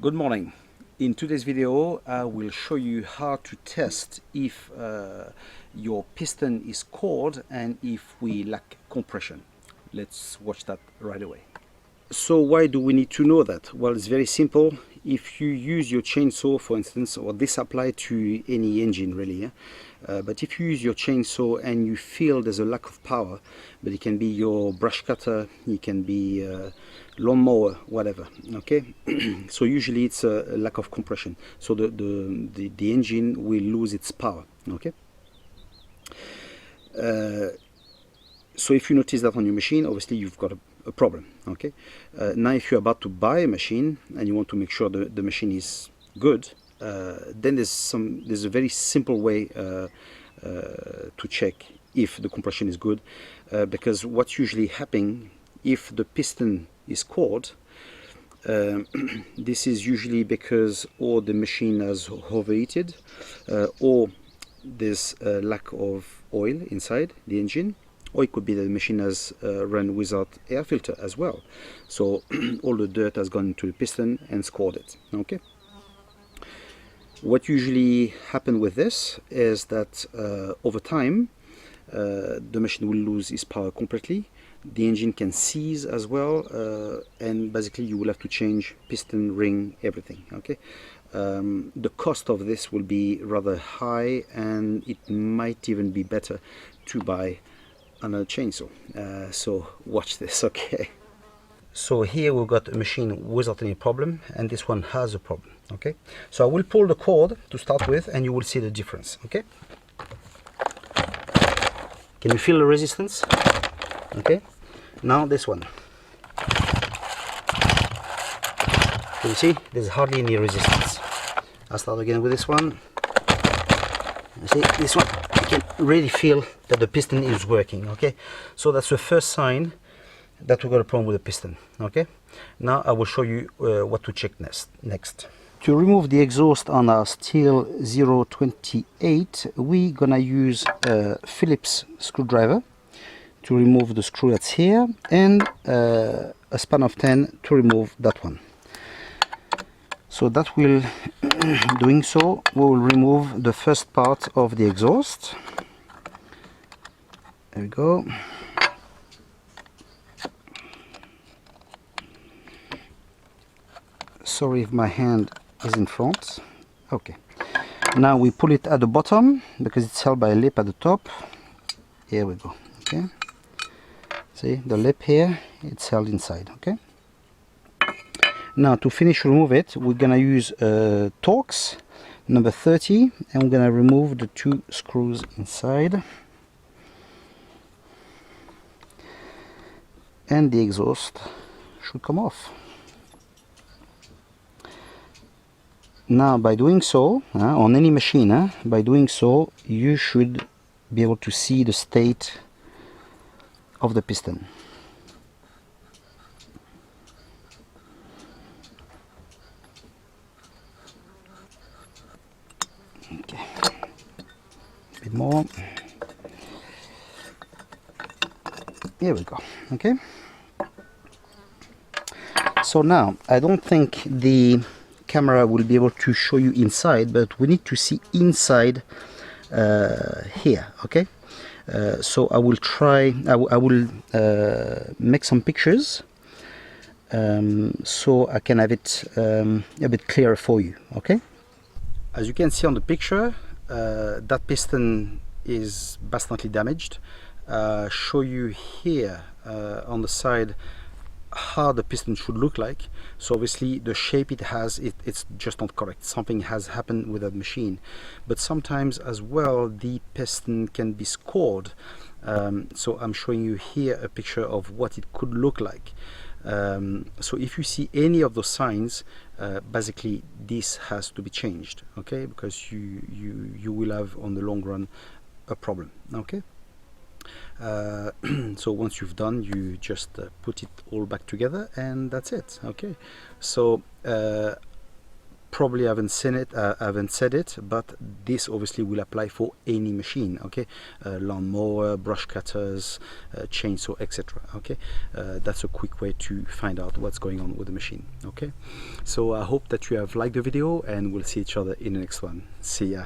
Good morning. In today's video I will show you how to test if your piston is cored and if we lack compression. Let's watch that right away. So why do we need to know that? Well, it's very simple. If you use your chainsaw, for instance, or this applies to any engine really, but if you use your chainsaw and you feel there's a lack of power, but it can be your brush cutter, it can be lawnmower, whatever, okay? So usually it's a lack of compression, so the engine will lose its power, okay? So if you notice that on your machine, obviously you've got a problem, okay? Now if you're about to buy a machine and you want to make sure the machine is good, then there's a very simple way to check if the compression is good, because what's usually happening if the piston is cored, this is usually because or the machine has overheated, or there's a lack of oil inside the engine, or it could be that the machine has run without air filter as well, so all the dirt has gone into the piston and scored it, okay? What usually happens with this is that over time the machine will lose its power completely, the engine can seize as well, and basically you will have to change piston, ring, everything, okay? The cost of this will be rather high, and it might even be better to buy another chainsaw. So watch this, okay? So here we've got a machine without any problem, and this one has a problem, okay? So I will pull the cord to start with and you will see the difference, okay? Can you feel the resistance? Okay, now this one. Can you see? There's hardly any resistance. I'll start again with this one. You see, this one, you can really feel that the piston is working, okay? So that's the first sign that we've got a problem with the piston, okay? Now I will show you what to check next. To remove the exhaust on our STIHL 028, we're gonna use a Phillips screwdriver to remove the screw that's here, and a span of 10 to remove that one. So that will, doing so, we will remove the first part of the exhaust. There we go. Sorry if my hand is in front. Okay. Now we pull it at the bottom because it's held by a lip at the top. Here we go. Okay. See the lip here, it's held inside, okay? Now to finish remove it, we're gonna use Torx number 30, and we're gonna remove the two screws inside, and the exhaust should come off. Now by doing so, on any machine, by doing so you should be able to see the state of the piston. Okay, a bit more. Here we go. Okay, so now I don't think the camera will be able to show you inside, but we need to see inside here, okay? So I will try, I will make some pictures so I can have it a bit clearer for you, okay? As you can see on the picture, that piston is vastly damaged. Show you here on the side how the piston should look like. So obviously the shape it has, it's just not correct. Something has happened with that machine, but sometimes as well the piston can be scored. So I'm showing you here a picture of what it could look like. So if you see any of those signs, basically this has to be changed, okay? Because you will have on the long run a problem, okay? So once you've done, you just put it all back together and that's it, okay? So probably haven't seen it, haven't said it, but this obviously will apply for any machine, okay? Lawnmower, brush cutters, chainsaw, etc. Okay, that's a quick way to find out what's going on with the machine. Okay, so I hope that you have liked the video, and we'll see each other in the next one. See ya.